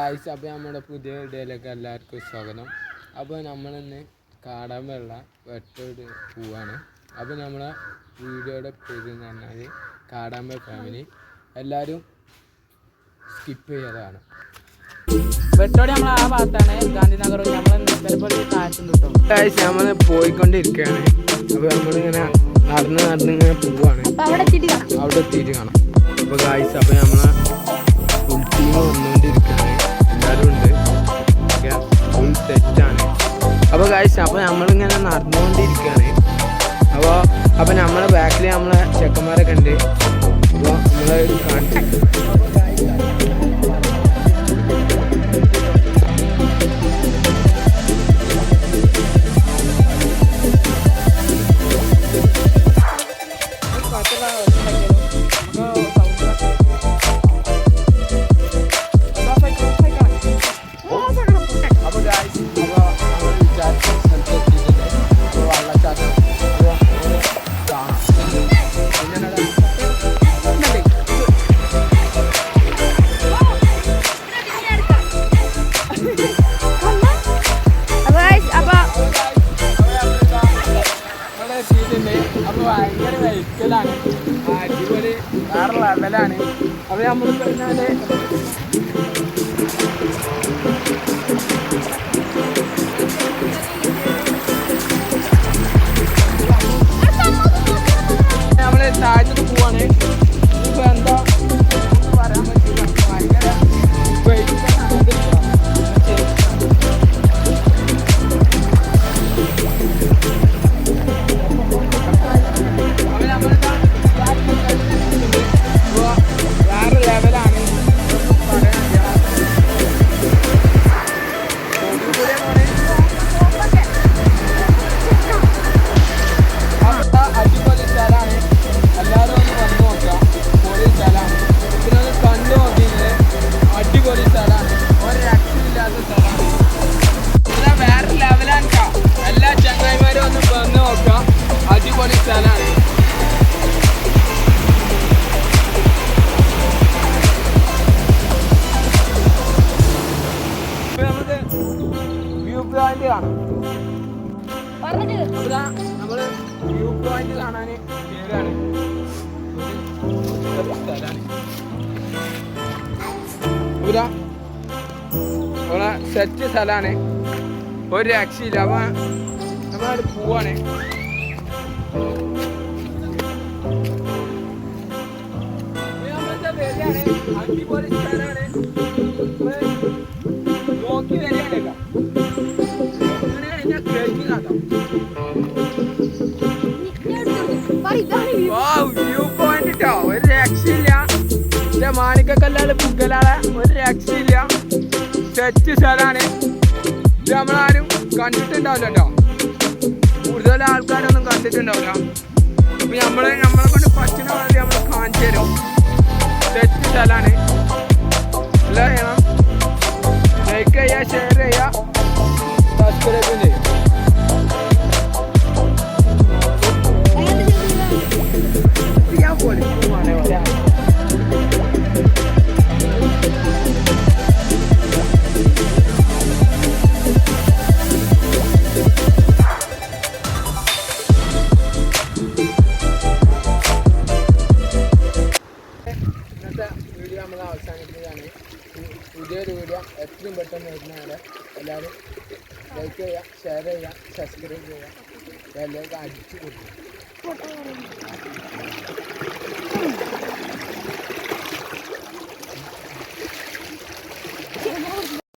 അപ്പോൾ നമ്മുടെ പുതിയ വീഡിയോയിലേക്ക് എല്ലാവർക്കും സ്വാഗതം. അപ്പോൾ നമ്മളിന്ന് കാടാമ്പുള്ള വെട്ടോട് പോവാണ്. അപ്പോൾ നമ്മളെ വീഡിയോയുടെ പേര് എന്ന് പറഞ്ഞാൽ കാടാമ്പ ഫാമിലി. എല്ലാവരും സ്കിപ്പ് ചെയ്തതാണ്. വെട്ടോട് നമ്മൾ ആ ഭാഗത്താണ്, ഗാന്ധിനഗർ. നമ്മൾ പോയിക്കൊണ്ടിരിക്കുകയാണ്. അപ്പോൾ നമ്മളിങ്ങനെ നടന്നിങ്ങനെ പോവാണ്. അവിടെ എത്തിയിട്ട് കാണാം. അപ്പോൾ ഗായ്സ്, അപ്പോൾ നമ്മളെ ഫുൾ ടീം വന്നുകൊണ്ടിരിക്കുകയാണ്. എല്ലാവരും ഉണ്ട്. ഫുൾ സെറ്റാണ്. അപ്പോൾ ഗായ്സ്, അപ്പോൾ നമ്മളിങ്ങനെ നടന്നുകൊണ്ടിരിക്കുകയാണ്. അപ്പോൾ നമ്മളെ ബാക്കിൽ നമ്മളെ ചെക്കന്മാരൊക്കെ ഉണ്ട്. അപ്പോൾ നമ്മളെ കാണിച്ചു അപ്പോൾ ഭയങ്കര വെഹിക്കലാണ്. അടിപൊളി വേറെ ലെവലാണ്. അപ്പോൾ നമ്മൾ പറഞ്ഞാൽ നമ്മൾ താഴത്തേക്ക് പോവാണ്. ഇപ്പോൾ എന്താ പറയാൻ പറ്റില്ല, ഭയങ്കര വെഹിക്കലാണ്. എല്ലാ ചങ്ങായിമാരും ഒന്ന് വന്ന് നോക്കാം. അടിപൊളി സ്ഥലമാണ്. നമുക്ക് വ്യൂ പോയിന്റ് കാണാം. നമ്മള് വ്യൂ പോയിന്റ് കാണാൻ കയറാണ്. സ്ഥലമാണ് നമ്മളെ സെറ്റ് സ്ഥലമാണ്. ഒരു രക്ഷയില്ല. അപ്പോൾ നമ്മളവിടെ പോവാണ്. അടിപൊളി സ്ഥലമാണ്. നോക്കി വരികയാണ്. വ്യൂ പോയിന്റ് ട്ടോ, ഒരു രക്ഷയില്ല. ഇതിന്റെ മാണിക്കല്ലാള് പുകലാളെ ഒരു രക്ഷയില്ല. സെറ്റ് സ്ഥലമാണ്. ഇത് നമ്മളാരും കണ്ടിട്ടുണ്ടാവില്ല കേട്ടോ. കൂടുതൽ ആൾക്കാരൊന്നും കണ്ടിട്ടുണ്ടാവില്ല. അപ്പൊ നമ്മളെ കൊണ്ട് പറ്റുന്ന മാതിരി നമ്മൾ കാണിച്ചു തരും. സെറ്റ് സ്ഥലമാണ്. എല്ലാം ചെയ്യണം. ലൈക്ക് ചെയ്യുക, ഷെയർ ചെയ്യുക, സബ്സ്ക്രൈബ് ചെയ്യും. ഞാൻ പൊളിക്കുമാണ്. വീഡിയോ നമ്മൾ അവസാനിക്കുന്നതാണ്. പുതിയൊരു വീഡിയോ എത്രയും പെട്ടെന്ന് വരുന്നതാണ്. എല്ലാവരും ലൈക്ക് ചെയ്യുക, ഷെയർ ചെയ്യുക, സബ്സ്ക്രൈബ് ചെയ്യുക. എല്ലാവർക്കും അടിച്ചു കൊടുക്കും.